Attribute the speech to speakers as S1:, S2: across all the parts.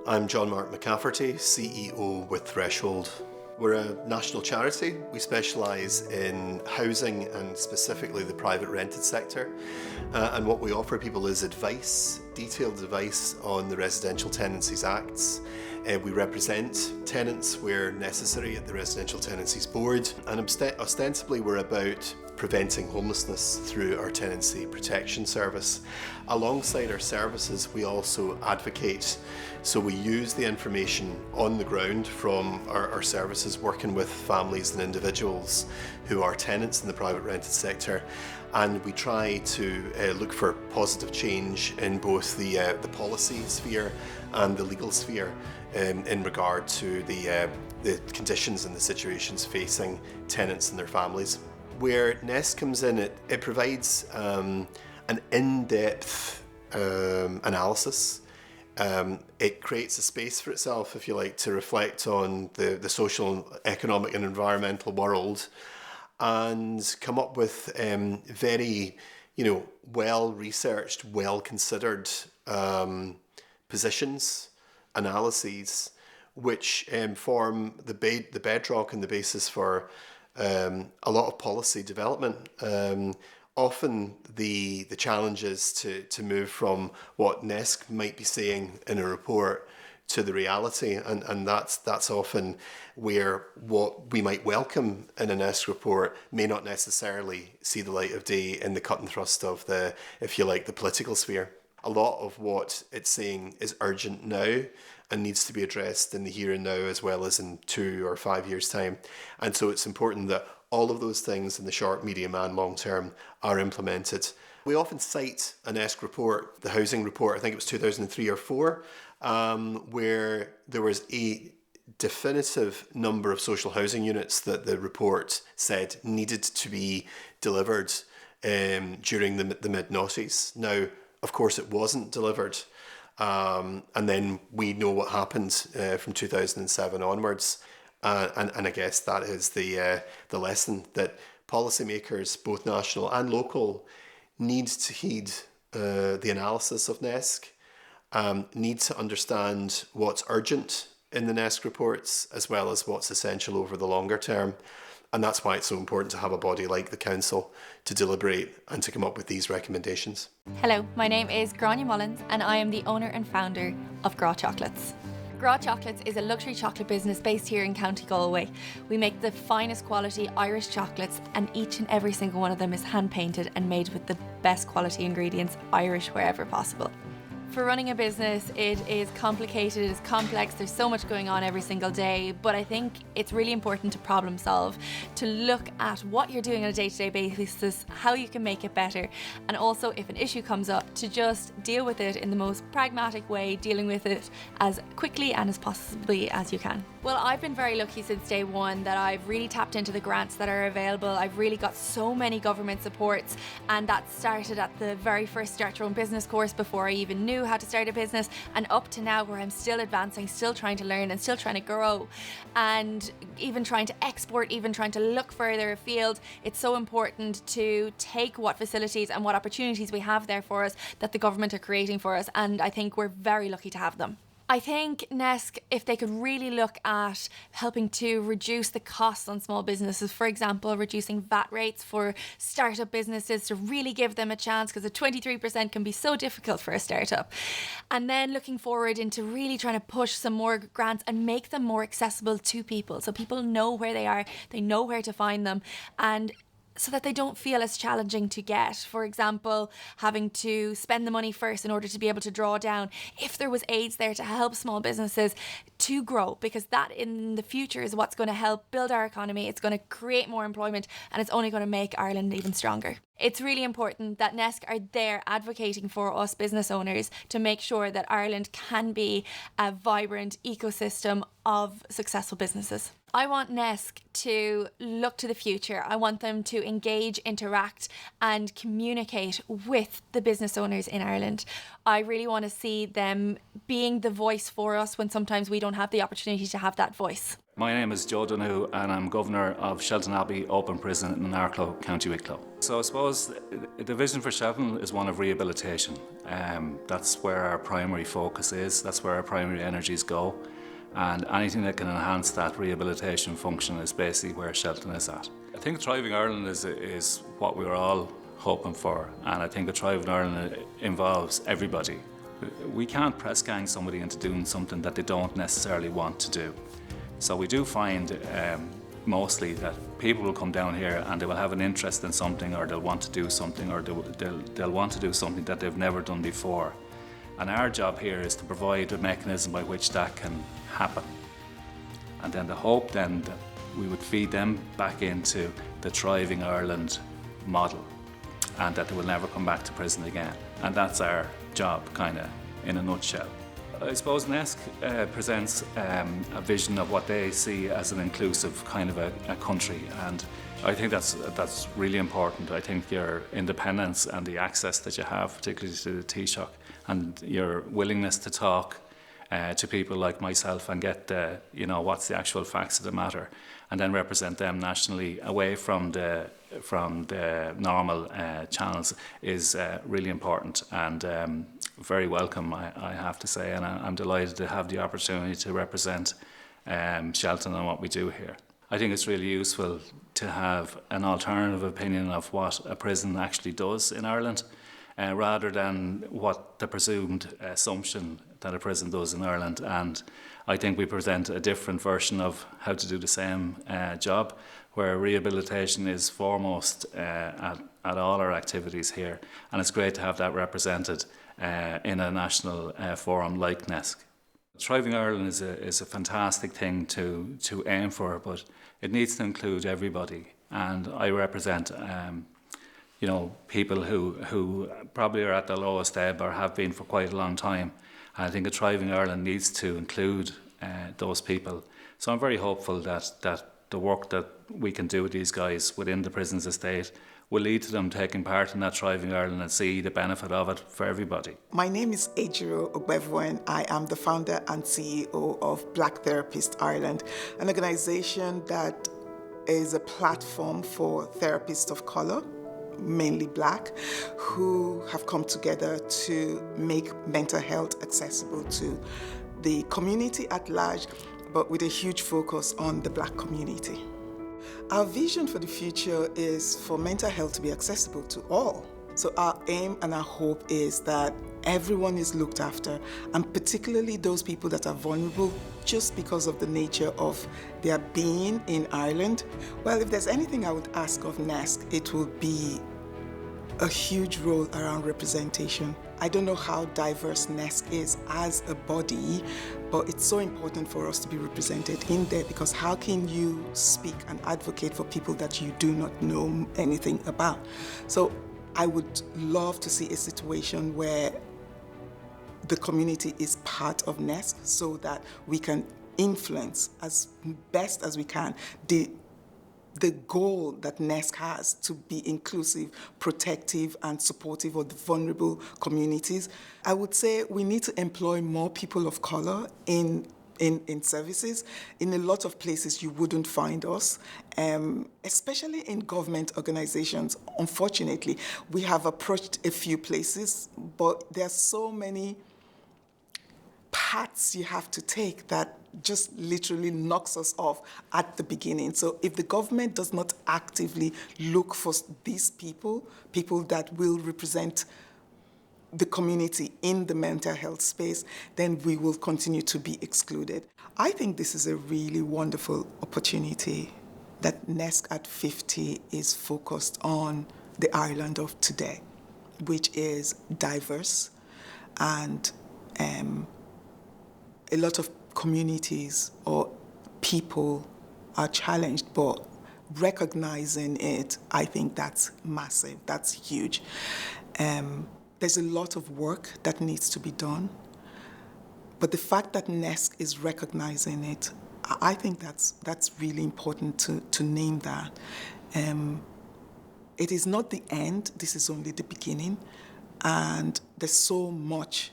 S1: I'm John Mark McCafferty, CEO with Threshold. We're a national charity. We specialise in housing and specifically the private rented sector. And what we offer people is advice, detailed advice on the Residential Tenancies Acts. We represent tenants where necessary at the Residential Tenancies Board, and ostensibly we're about preventing homelessness through our tenancy protection service. Alongside our services, we also advocate. So we use the information on the ground from our services working with families and individuals who are tenants in the private rented sector, and we try to look for positive change in both the policy sphere and the legal sphere in regard to the conditions and the situations facing tenants and their families. Where NESC comes in, it provides an in-depth analysis. It creates a space for itself, if you like, to reflect on the social, economic and environmental world and come up with very, well-researched, well-considered positions, analyses, which form the bedrock and the basis for a lot of policy development. Often the challenge is to move from what NESC might be saying in a report to the reality, and that's often where what we might welcome in a NESC report may not necessarily see the light of day in the cut and thrust of the, if you like, the political sphere. A lot of what it's saying is urgent now and needs to be addressed in the here and now as well as in 2 or 5 years' time. And so it's important that all of those things in the short, medium and long term are implemented. We often cite an NESC report, the housing report, I think it was 2003 or 4, where there was a definitive number of social housing units that the report said needed to be delivered during the mid-noughties. Now, of course, it wasn't delivered. And then we know what happened from 2007 onwards. And I guess that is the lesson that policymakers, both national and local, need to heed the analysis of NESC, need to understand what's urgent in the NESC reports as well as what's essential over the longer term. And that's why it's so important to have a body like the Council to deliberate and to come up with these recommendations.
S2: Hello, my name is Gráinne Mullins and I am the owner and founder of Gráinne Chocolates. Gráinne Chocolates is a luxury chocolate business based here in County Galway. We make the finest quality Irish chocolates, and each and every single one of them is hand painted and made with the best quality ingredients, Irish wherever possible. For running a business, it is complicated, it is complex, there's so much going on every single day, but I think it's really important to problem solve, to look at what you're doing on a day-to-day basis, how you can make it better, and also if an issue comes up, to just deal with it in the most pragmatic way, dealing with it as quickly and as possibly as you can. Well, I've been very lucky since day one that I've really tapped into the grants that are available. I've really got so many government supports, and that started at the very first Start Your Own Business course before I even knew how to start a business, and up to now where I'm still advancing, still trying to learn and still trying to grow, and even trying to export, even trying to look further afield. It's so important to take what facilities and what opportunities we have there for us that the government are creating for us, and I think we're very lucky to have them. I think NESC, if they could really look at helping to reduce the costs on small businesses, for example, reducing VAT rates for startup businesses to really give them a chance, because the 23% can be so difficult for a startup. And then looking forward into really trying to push some more grants and make them more accessible to people, so people know where they are, they know where to find them, and so that they don't feel as challenging to get. For example, having to spend the money first in order to be able to draw down. If there was aids there to help small businesses to grow, because that in the future is what's going to help build our economy, it's going to create more employment, and it's only going to make Ireland even stronger. It's really important that NESC are there advocating for us business owners to make sure that Ireland can be a vibrant ecosystem of successful businesses. I want NESC to look to the future. I want them to engage, interact and communicate with the business owners in Ireland. I really want to see them being the voice for us when sometimes we don't have the opportunity to have that voice.
S3: My name is Joe Donohue and I'm Governor of Shelton Abbey Open Prison in Arklow, County Wicklow. So I suppose the vision for Shelton is one of rehabilitation. That's where our primary focus is, that's where our primary energies go. And anything that can enhance that rehabilitation function is basically where Shelton is at. I think Thriving Ireland is what we were all hoping for, and I think a Thriving Ireland involves everybody. We can't press gang somebody into doing something that they don't necessarily want to do. So we do find mostly that people will come down here and they will have an interest in something, or they'll want to do something, or they'll want to do something that they've never done before. And our job here is to provide a mechanism by which that can happen. And then the hope then that we would feed them back into the Thriving Ireland model, and that they will never come back to prison again. And that's our job, kind of, in a nutshell. I suppose NESC presents a vision of what they see as an inclusive kind of a country, and I think that's really important. I think your independence and the access that you have, particularly to the Taoiseach, and your willingness to talk to people like myself and get what's the actual facts of the matter, and then represent them nationally away from the normal channels is really important, and very welcome, I have to say, and I'm delighted to have the opportunity to represent Shelton and what we do here. I think it's really useful to have an alternative opinion of what a prison actually does in Ireland, rather than what the presumed assumption that a prison does in Ireland. And I think we present a different version of how to do the same job, where rehabilitation is foremost at all our activities here. And it's great to have that represented in a national forum like NESC. Thriving Ireland is a fantastic thing to aim for, but it needs to include everybody. And I represent people who probably are at the lowest ebb or have been for quite a long time. And I think a Thriving Ireland needs to include those people. So I'm very hopeful that the work that we can do with these guys within the prisons estate will lead to them taking part in that Thriving Ireland and see the benefit of it for everybody.
S4: My name is Ejiro Ogbevoen. I am the founder and CEO of Black Therapist Ireland, an organisation that is a platform for therapists of colour, mainly black, who have come together to make mental health accessible to the community at large, but with a huge focus on the black community. Our vision for the future is for mental health to be accessible to all. So our aim and our hope is that everyone is looked after, and particularly those people that are vulnerable just because of the nature of their being in Ireland. Well, if there's anything I would ask of NESC, it will be a huge role around representation. I don't know how diverse NESC is as a body, but it's so important for us to be represented in there, because how can you speak and advocate for people that you do not know anything about? So I would love to see a situation where the community is part of NESC so that we can influence as best as we can the goal that NESC has to be inclusive, protective, and supportive of the vulnerable communities. I would say we need to employ more people of color in services. In a lot of places you wouldn't find us, especially in government organizations. Unfortunately, we have approached a few places, but there are so many paths you have to take that just literally knocks us off at the beginning. So if the government does not actively look for these people that will represent the community in the mental health space, then we will continue to be excluded. I think this is a really wonderful opportunity that NESC at 50 is focused on the Ireland of today, which is diverse, and a lot of communities or people are challenged, but recognizing it, I think that's massive, that's huge. There's a lot of work that needs to be done, but the fact that NESC is recognizing it, I think that's really important to name that. It is not the end, this is only the beginning, and there's so much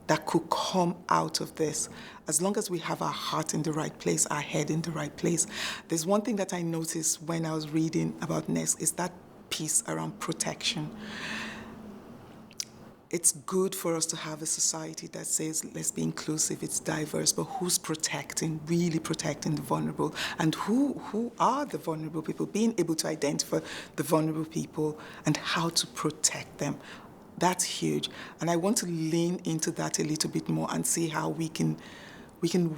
S4: that could come out of this as long as we have our heart in the right place, our head in the right place. There's one thing that I noticed when I was reading about NESC is that piece around protection. It's good for us to have a society that says, let's be inclusive, it's diverse, but who's protecting, really protecting the vulnerable? And who are the vulnerable people? Being able to identify the vulnerable people and how to protect them. That's huge. And I want to lean into that a little bit more and see how we can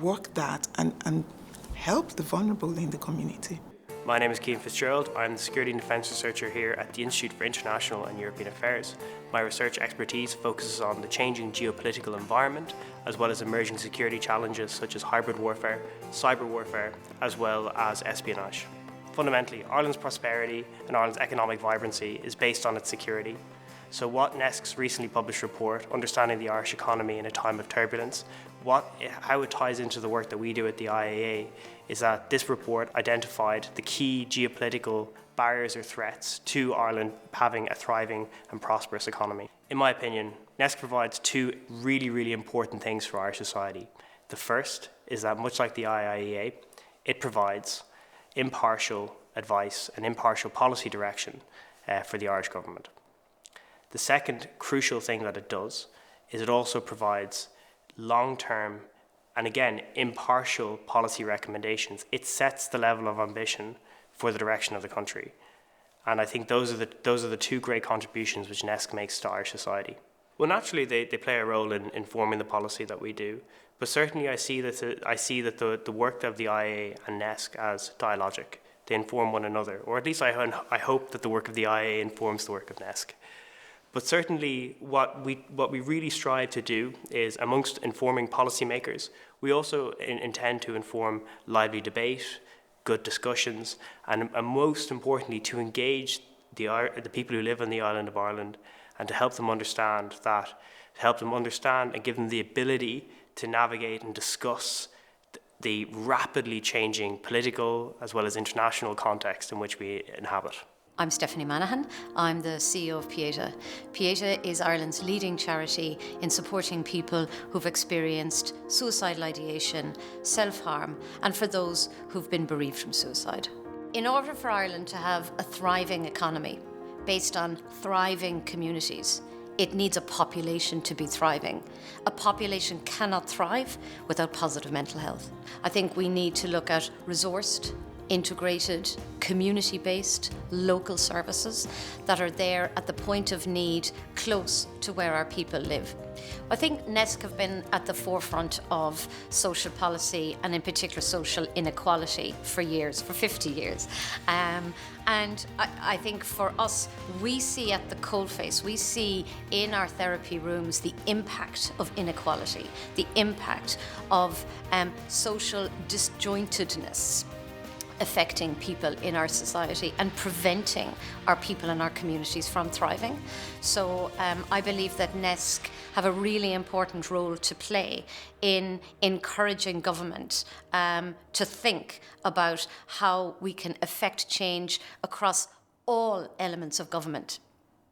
S4: work that and help the vulnerable in the community.
S5: My name is Cian FitzGerald. I'm the Security and Defence Researcher here at the Institute for International and European Affairs. My research expertise focuses on the changing geopolitical environment, as well as emerging security challenges such as hybrid warfare, cyber warfare, as well as espionage. Fundamentally, Ireland's prosperity and Ireland's economic vibrancy is based on its security. So what NESC's recently published report, Understanding the Irish Economy in a Time of Turbulence, how it ties into the work that we do at the IAA, is that this report identified the key geopolitical barriers or threats to Ireland having a thriving and prosperous economy. In my opinion, NESC provides two really, really important things for Irish society. The first is that, much like the IIEA, it provides impartial advice and impartial policy direction for the Irish government. The second crucial thing that it does is it also provides long-term and, again, impartial policy recommendations. It sets the level of ambition for the direction of the country. And I think those are the two great contributions which NESC makes to Irish society. Well, naturally, they play a role in informing the policy that we do, but certainly I see that the work of the IA and NESC as dialogic. They inform one another, or at least I hope that the work of the IA informs the work of NESC. But certainly what we really strive to do is, amongst informing policymakers, we also intend to inform lively debate, good discussions, and most importantly, to engage the people who live on the island of Ireland and to help them understand and give them the ability to navigate and discuss the rapidly changing political as well as international context in which we inhabit.
S6: I'm Stephanie Manahan. I'm the CEO of Pieta. Pieta is Ireland's leading charity in supporting people who've experienced suicidal ideation, self-harm, and for those who've been bereaved from suicide. In order for Ireland to have a thriving economy based on thriving communities, it needs a population to be thriving. A population cannot thrive without positive mental health. I think we need to look at resourced, integrated, community-based, local services that are there at the point of need, close to where our people live. I think NESC have been at the forefront of social policy and in particular social inequality for years, for 50 years. And I think for us, we see at the coalface, we see in our therapy rooms the impact of inequality, the impact of social disjointedness affecting people in our society and preventing our people and our communities from thriving. So I believe that NESC have a really important role to play in encouraging government to think about how we can effect change across all elements of government.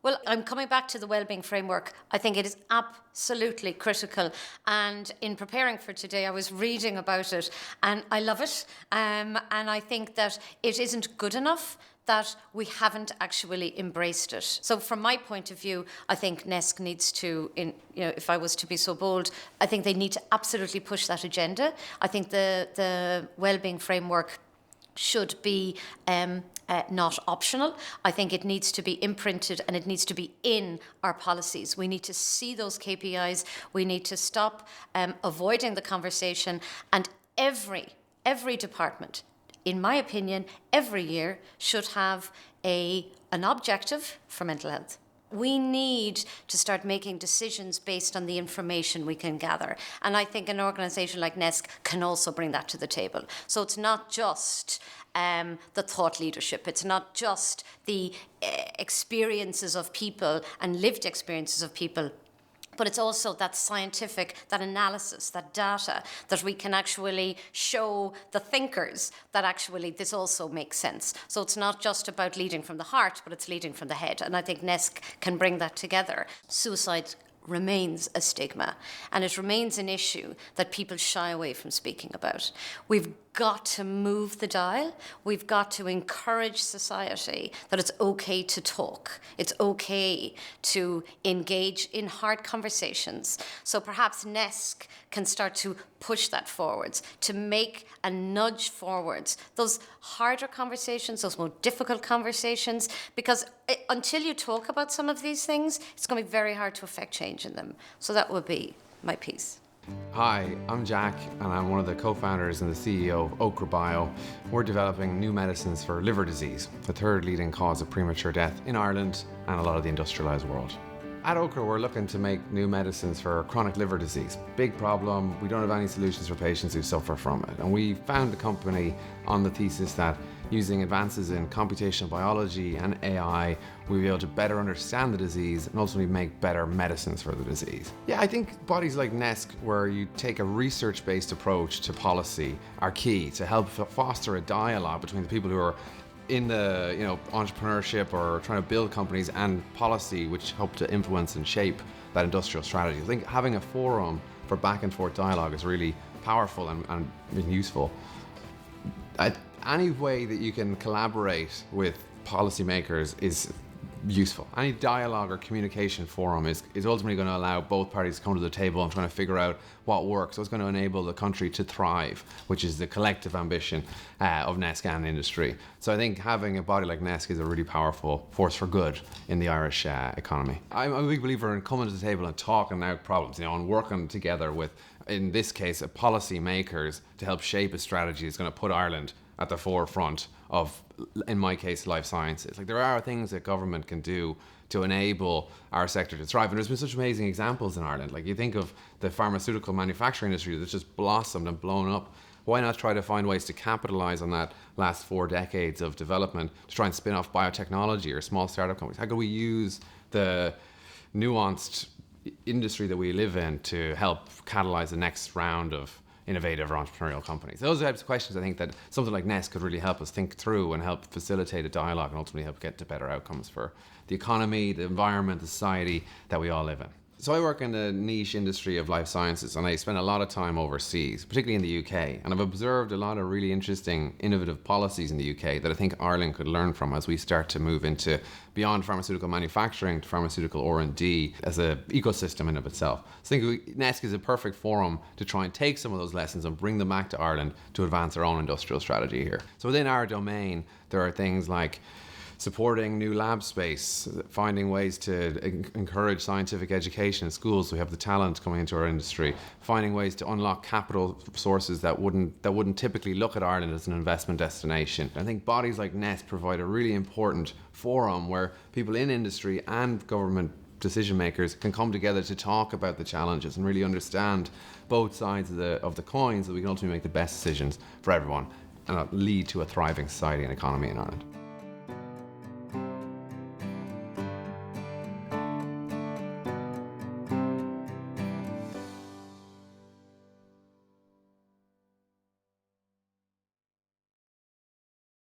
S6: Well, I'm coming back to the wellbeing framework. I think it is absolutely critical. And in preparing for today, I was reading about it and I love it. And I think that it isn't good enough that we haven't actually embraced it. So from my point of view, I think NESC needs to, if I was to be so bold, I think they need to absolutely push that agenda. I think the wellbeing framework should be not optional. I think it needs to be imprinted and it needs to be in our policies. We need to see those KPIs. We need to stop avoiding the conversation. And every department, in my opinion, every year should have an objective for mental health. We need to start making decisions based on the information we can gather. And I think an organisation like NESC can also bring that to the table. So it's not just the thought leadership. It's not just the experiences of people and lived experiences of people. But it's also that scientific, that analysis, that data that we can actually show the thinkers that actually this also makes sense. So it's not just about leading from the heart, but it's leading from the head. And I think NESC can bring that together. Suicide remains a stigma, and it remains an issue that people shy away from speaking about. We've got to move the dial. We've got to encourage society that it's okay to talk. It's okay to engage in hard conversations. So perhaps NESC can start to push that forwards, to make a nudge forwards, those harder conversations, those more difficult conversations, because until you talk about some of these things, it's going to be very hard to affect change in them. So that would be my piece.
S7: Hi, I'm Jack, and I'm one of the co-founders and the CEO of Ochre Bio. We're developing new medicines for liver disease, the third leading cause of premature death in Ireland and a lot of the industrialised world. At Ochre, we're looking to make new medicines for chronic liver disease. Big problem, we don't have any solutions for patients who suffer from it. And we found the company on the thesis that using advances in computational biology and AI, we'll be able to better understand the disease and ultimately make better medicines for the disease. Yeah, I think bodies like NESC, where you take a research-based approach to policy, are key to help foster a dialogue between the people who are in the entrepreneurship or trying to build companies and policy, which help to influence and shape that industrial strategy. I think having a forum for back and forth dialogue is really powerful and useful. Any way that you can collaborate with policymakers is useful. Any dialogue or communication forum is ultimately going to allow both parties to come to the table and trying to figure out what works, what's going to enable the country to thrive, which is the collective ambition of NESC and industry. So I think having a body like NESC is a really powerful force for good in the Irish economy. I'm a big believer in coming to the table and talking out problems, and working together with, in this case, policy makers to help shape a strategy that's going to put Ireland at the forefront of, in my case, life sciences. Like, there are things that government can do to enable our sector to thrive. And there's been such amazing examples in Ireland. Like, you think of the pharmaceutical manufacturing industry that's just blossomed and blown up. Why not try to find ways to capitalize on that last 4 decades of development to try and spin off biotechnology or small startup companies? How can we use the nuanced industry that we live in to help catalyze the next round of innovative or entrepreneurial companies? Those are the types of questions I think that something like NESC could really help us think through and help facilitate a dialogue and ultimately help get to better outcomes for the economy, the environment, the society that we all live in. So I work in the niche industry of life sciences, and I spend a lot of time overseas, particularly in the UK, and I've observed a lot of really interesting innovative policies in the UK that I think Ireland could learn from as we start to move into beyond pharmaceutical manufacturing to pharmaceutical R&D as an ecosystem in of itself. So I think NESC is a perfect forum to try and take some of those lessons and bring them back to Ireland to advance our own industrial strategy here. So within our domain, there are things like supporting new lab space, finding ways to encourage scientific education in schools so we have the talent coming into our industry, finding ways to unlock capital sources that wouldn't typically look at Ireland as an investment destination. I think bodies like NESC provide a really important forum where people in industry and government decision makers can come together to talk about the challenges and really understand both sides of the coin so we can ultimately make the best decisions for everyone and lead to a thriving society and economy in Ireland.